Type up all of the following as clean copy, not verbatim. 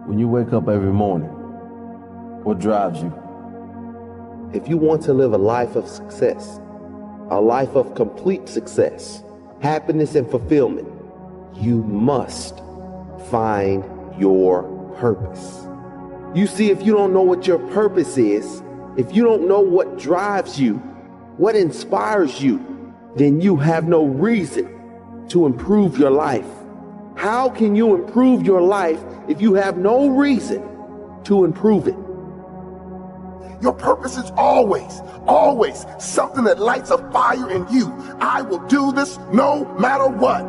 When you wake up every morning, what drives you? If you want to live a life of success, a life of complete success, happiness and fulfillment, you must find your purpose. You see, if you don't know what your purpose is, if you don't know what drives you, what inspires you, then you have no reason to improve your life. How can you improve your life if you have no reason to improve it? Your purpose is always something that lights a fire in you. I will do this no matter what.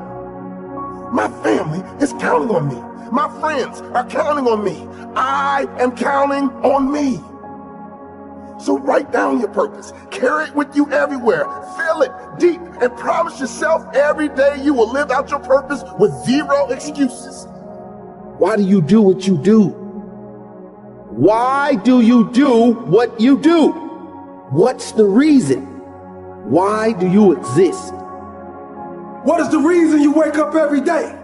My family is counting on me. My friends are counting on me. I am counting on me. So write down your purpose. Carry it with you everywhere. Feel it deep and promise yourself every day you will live out your purpose with zero excuses. Why do you do what you do? Why do you do what you do? What's the reason? Why do you exist? What is the reason you wake up every day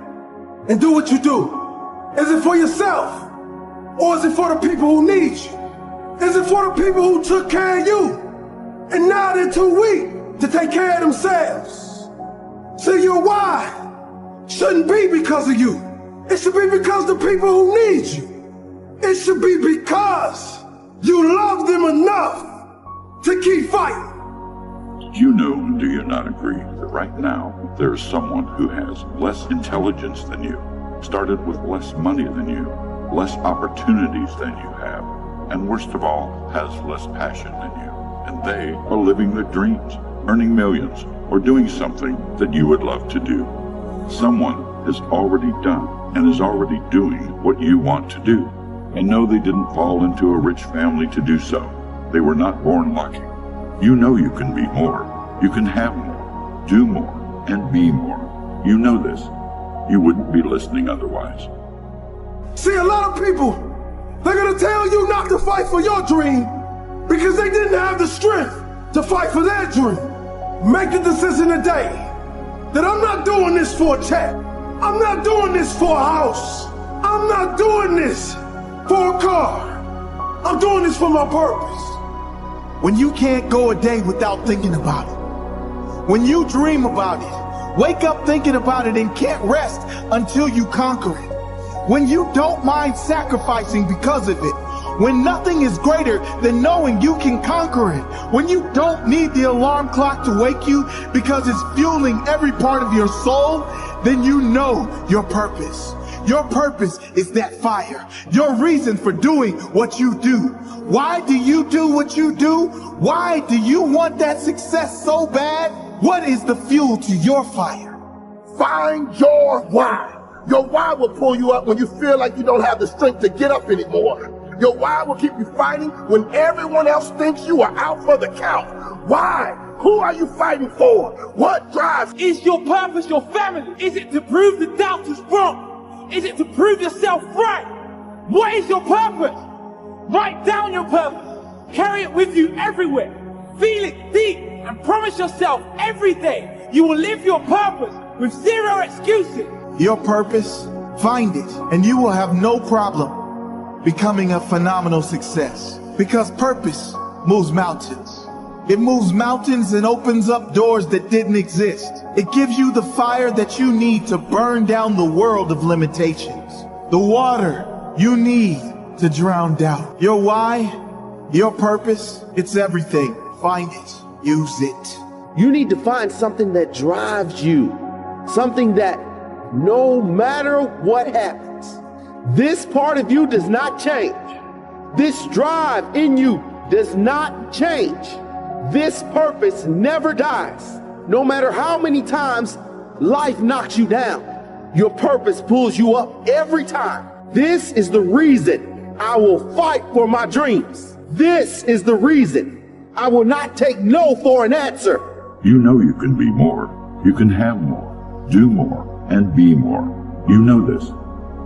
and do what you do? Is it for yourself? Or is it for the people who need you? Is it for the people who took care of you and now they're too weak to take care of themselves? So your why shouldn't be because of you. It should be because of the people who need you. It should be because you love them enough to keep fighting. Do you know and do you not agree that right now there is someone who has less intelligence than you, started with less money than you, less opportunities than you have, and worst of all, has less passion than you, and they are living their dreams, earning millions, or doing something that you would love to do. Someone has already done and is already doing what you want to do. And no, they didn't fall into a rich family to do so. They were not born lucky. You know you can be more. You can have more, do more, and be more. You know this. You wouldn't be listening otherwise. See, a lot of people, they're gonna tell you not to fight for your dream because they didn't have the strength to fight for their dream. Make the decision today that I'm not doing this for a check. I'm not doing this for a house. I'm not doing this for a car. I'm doing this for my purpose. When you can't go a day without thinking about it, when you dream about it, wake up thinking about it and can't rest until you conquer it, when you don't mind sacrificing because of it, when nothing is greater than knowing you can conquer it, when you don't need the alarm clock to wake you because it's fueling every part of your soul, then you know your purpose. Your purpose is that fire, your reason for doing what you do. Why do you do what you do? Why do you want that success so bad? What is the fuel to your fire? Find your why. Your why will pull you up when you feel like you don't have the strength to get up anymore. Your why will keep you fighting when everyone else thinks you are out for the count. Why? Who are you fighting for? What drives? Is your purpose your family? Is it to prove the doubters wrong? Is it to prove yourself right? What is your purpose? Write down your purpose. Carry it with you everywhere. Feel it deep and promise yourself every day you will live your purpose with zero excuses. Your purpose, find it, and you will have no problem becoming a phenomenal success. Because purpose moves mountains. It moves mountains and opens up doors that didn't exist. It gives you the fire that you need to burn down the world of limitations. The water you need to drown doubt. Your why, your purpose, it's everything. Find it. Use it. You need to find something that drives you. Something that no matter what happens, this part of you does not change. This drive in you does not change. This purpose never dies. No matter how many times life knocks you down, your purpose pulls you up every time. This is the reason I will fight for my dreams. This is the reason I will not take no for an answer. You know you can be more. You can have more, do more, and be more. You know this.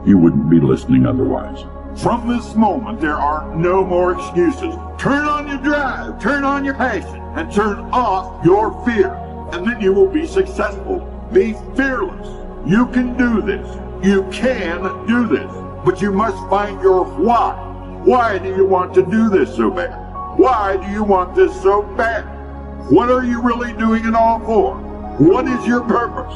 You wouldn't be listening otherwise. From this moment, there are no more excuses. Turn on your drive, turn on your passion, and turn off your fear. And then you will be successful. Be fearless. You can do this. You can do this. But you must find your why. Why do you want to do this so bad? Why do you want this so bad? What are you really doing it all for? What is your purpose?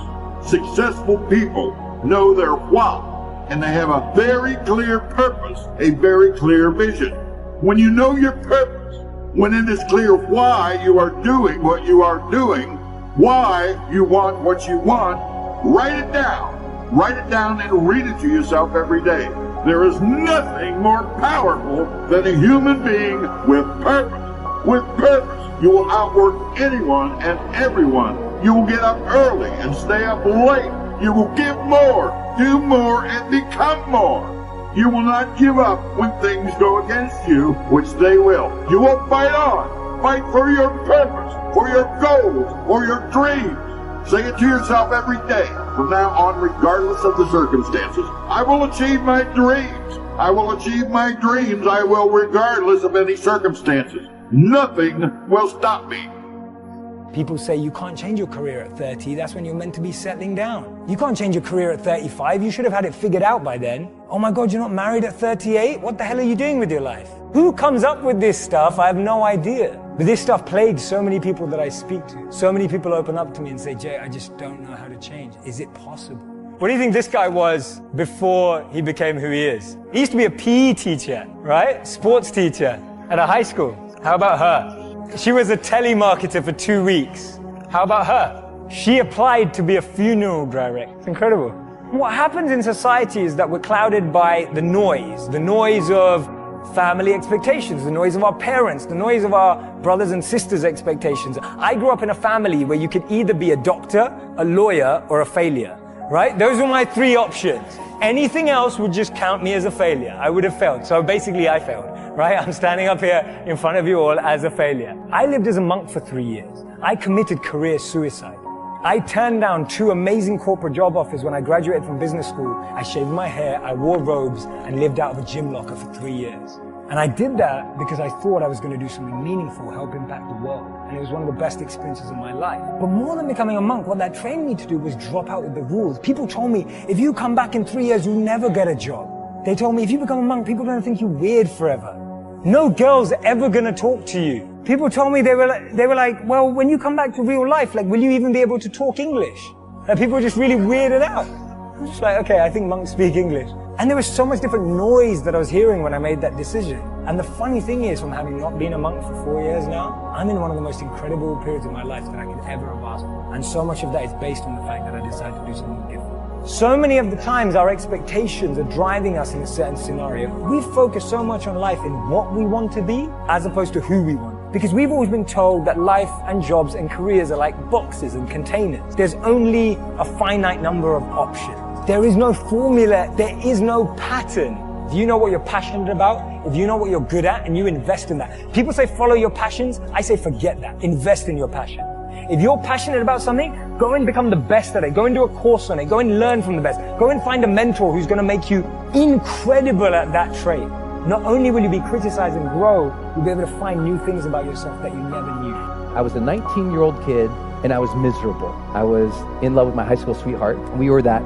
Successful people know their why, and they have a very clear purpose, a very clear vision. When you know your purpose, when it is clear why you are doing what you are doing, why you want what you want, write it down. Write it down and read it to yourself every day. There is nothing more powerful than a human being with purpose. With purpose, you will outwork anyone and everyone. You will get up early and stay up late. You will give more, do more, and become more. You will not give up when things go against you, which they will. You will fight on. Fight for your purpose, for your goals, for your dreams. Say it to yourself every day. From now on, regardless of the circumstances, I will achieve my dreams. I will achieve my dreams. I will, regardless of any circumstances. Nothing will stop me. People say you can't change your career at 30. That's when you're meant to be settling down. You can't change your career at 35. You should have had it figured out by then. Oh my God, you're not married at 38? What the hell are you doing with your life? Who comes up with this stuff? I have no idea. But this stuff plagues so many people that I speak to. So many people open up to me and say, Jay, I just don't know how to change. Is it possible? What do you think this guy was before he became who he is? He used to be a PE teacher, right? Sports teacher at a high school. How about her? She was a telemarketer for 2 weeks. How about her? She applied to be a funeral director. It's incredible. What happens in society is that we're clouded by the noise of family expectations, the noise of our parents, the noise of our brothers and sisters' expectations. I grew up in a family where you could either be a doctor, a lawyer, or a failure, right? Those were my three options. Anything else would just count me as a failure. I would have failed. So basically I failed, right? I'm standing up here in front of you all as a failure. I lived as a monk for 3 years. I committed career suicide. I turned down 2 amazing corporate job offers when I graduated from business school. I shaved my hair, I wore robes, and lived out of a gym locker for 3 years. And I did that because I thought I was going to do something meaningful, help impact the world. And it was one of the best experiences of my life. But more than becoming a monk, what that trained me to do was drop out with the rules. People told me, if you come back in 3 years, you'll never get a job. They told me, if you become a monk, people are going to think you're weird forever. No girl's ever going to talk to you. People told me, they were like, well, when you come back to real life, like, will you even be able to talk English? And people were just really weirded out. I'm just like, okay, I think monks speak English. And there was so much different noise that I was hearing when I made that decision. And the funny thing is, from having not been a monk for 4 years now, I'm in one of the most incredible periods of my life that I could ever have asked for. And so much of that is based on the fact that I decided to do something different. So many of the times our expectations are driving us in a certain scenario. We focus so much on life in what we want to be as opposed to who we want. Because we've always been told that life and jobs and careers are like boxes and containers. There's only a finite number of options. There is no formula. There is no pattern. If you know what you're passionate about, if you know what you're good at, and you invest in that. People say follow your passions. I say forget that. Invest in your passion. If you're passionate about something, go and become the best at it. Go and do a course on it. Go and learn from the best. Go and find a mentor who's going to make you incredible at that trait. Not only will you be criticized and grow, you'll be able to find new things about yourself that you never knew. I was a 19-year-old kid, and I was miserable. I was in love with my high school sweetheart. We were that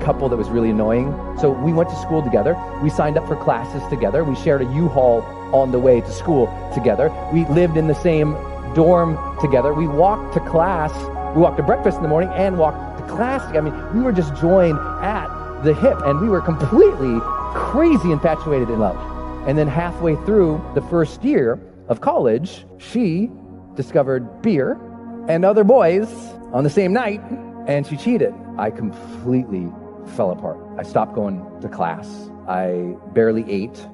couple that was really annoying. So we went to school together. We signed up for classes together. We shared a U-Haul on the way to school together. We lived in the same dorm together. We walked to class. We walked to breakfast in the morning and walked to class. I mean, we were just joined at the hip, and we were completely crazy infatuated in love. And then halfway through the first year of college, she discovered beer and other boys on the same night, and she cheated. I completely fell apart. I stopped going to class. I barely ate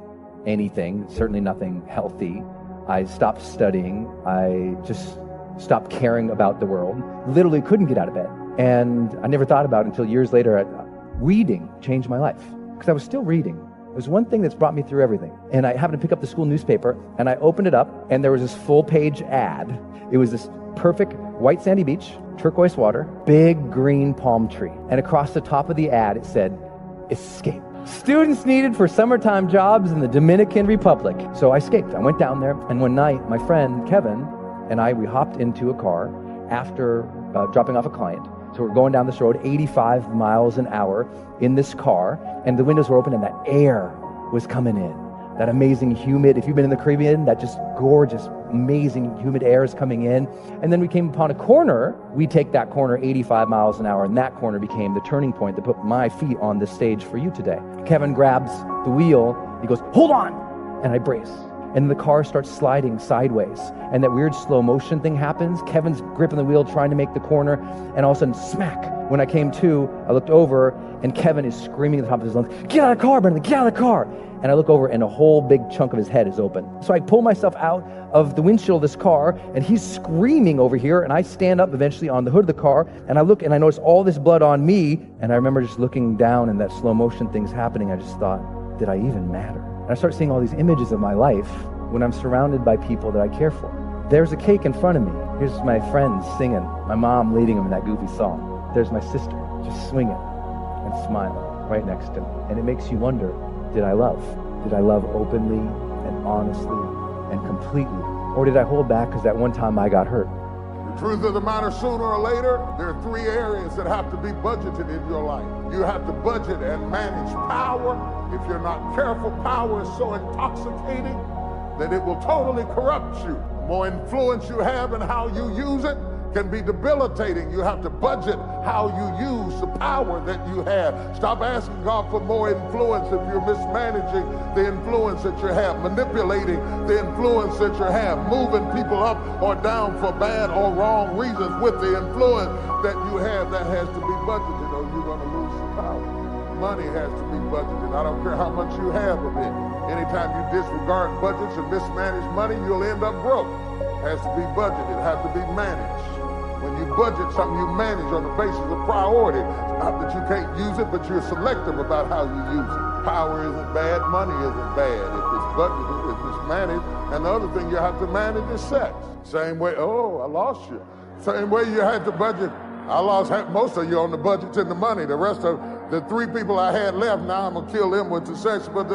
anything, certainly nothing healthy. I stopped studying. I just stopped caring about the world. Literally couldn't get out of bed. And I never thought about it until years later. Reading changed my life because I was still reading. There's one thing that's brought me through everything. And I happened to pick up the school newspaper, and I opened it up, and there was this full-page ad. It was this perfect white sandy beach, turquoise water, big green palm tree. And across the top of the ad, it said, escape. Students needed for summertime jobs in the Dominican Republic. So I escaped. I went down there, and one night, my friend Kevin and I, we hopped into a car after dropping off a client. So we're going down this road, 85 miles an hour in this car, and the windows were open and that air was coming in. That amazing humid, if you've been in the Caribbean, that just gorgeous, amazing humid air is coming in. And then we came upon a corner. We take that corner 85 miles an hour, and that corner became the turning point that put my feet on the stage for you today. Kevin grabs the wheel. He goes, "Hold on!" And I brace. And the car starts sliding sideways. And that weird slow motion thing happens. Kevin's gripping the wheel, trying to make the corner, and all of a sudden, smack. When I came to, I looked over, and Kevin is screaming at the top of his lungs, "Get out of the car, Brendan, get out of the car!" And I look over, and a whole big chunk of his head is open. So I pull myself out of the windshield of this car, and he's screaming over here, and I stand up eventually on the hood of the car, and I look, and I notice all this blood on me, and I remember just looking down, and that slow motion thing's happening. I just thought, did I even matter? And I start seeing all these images of my life when I'm surrounded by people that I care for. There's a cake in front of me. Here's my friends singing, my mom leading them in that goofy song. There's my sister just swinging and smiling right next to me. And it makes you wonder, did I love? Did I love openly and honestly and completely? Or did I hold back because that one time I got hurt? The truth of the matter, sooner or later, there are three areas that have to be budgeted in your life. You have to budget and manage power. If you're not careful, power is so intoxicating that it will totally corrupt you. The more influence you have and how you use it can be debilitating. You have to budget how you use the power that you have. Stop asking God for more influence if you're mismanaging the influence that you have, manipulating the influence that you have, moving people up or down for bad or wrong reasons with the influence that you have. That has to be budgeted or you're going to lose the power. Money has to be budgeted. I don't care how much you have of it. Anytime you disregard budgets and mismanage money, you'll end up broke. It has to be budgeted, it has to be managed. When you budget something, you manage on the basis of priority. It's not that you can't use it, but you're selective about how you use it. Power isn't bad, money isn't bad. If it's budgeted, if it's managed. And the other thing you have to manage is sex. Same way, oh, I lost you. Same way you had to budget. I lost most of you on the budget and the money. The rest of the three people I had left, now I'm gonna kill them with the sex. But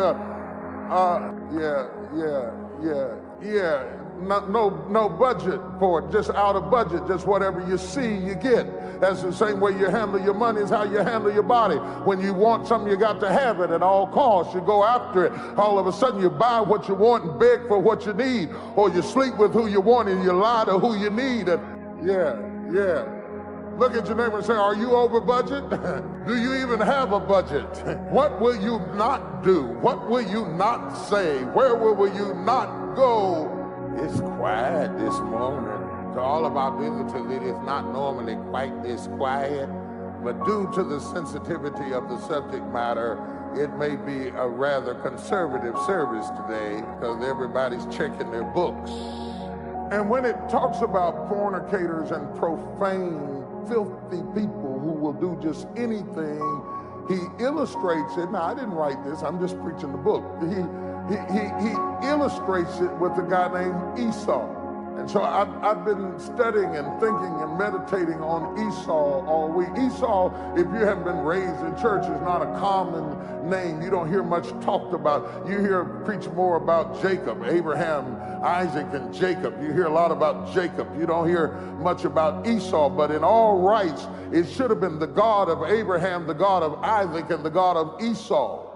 no budget for it, just out of budget, just whatever you see, you get. That's the same way you handle your money is how you handle your body. When you want something, you got to have it at all costs. You go after it. All of a sudden, you buy what you want and beg for what you need, or you sleep with who you want and you lie to who you need. And Look at your neighbor and say, are you over budget? Do you even have a budget? What will you not do? What will you not say? Where will you not go? It's quiet this morning. To all of our visitors, it is not normally quite this quiet, but due to the sensitivity of the subject matter, it may be a rather conservative service today because everybody's checking their books. And when it talks about fornicators and profane, filthy people who will do just anything, he illustrates it. Now, I didn't write this, I'm just preaching the book. He illustrates it with a guy named Esau. And so I've been studying and thinking and meditating on Esau all week. Esau, if you haven't been raised in church, is not a common name. You don't hear much talked about. You hear preach more about Jacob, Abraham, Isaac, and Jacob. You hear a lot about Jacob. You don't hear much about Esau, but in all rights, it should have been the God of Abraham, the God of Isaac, and the God of Esau.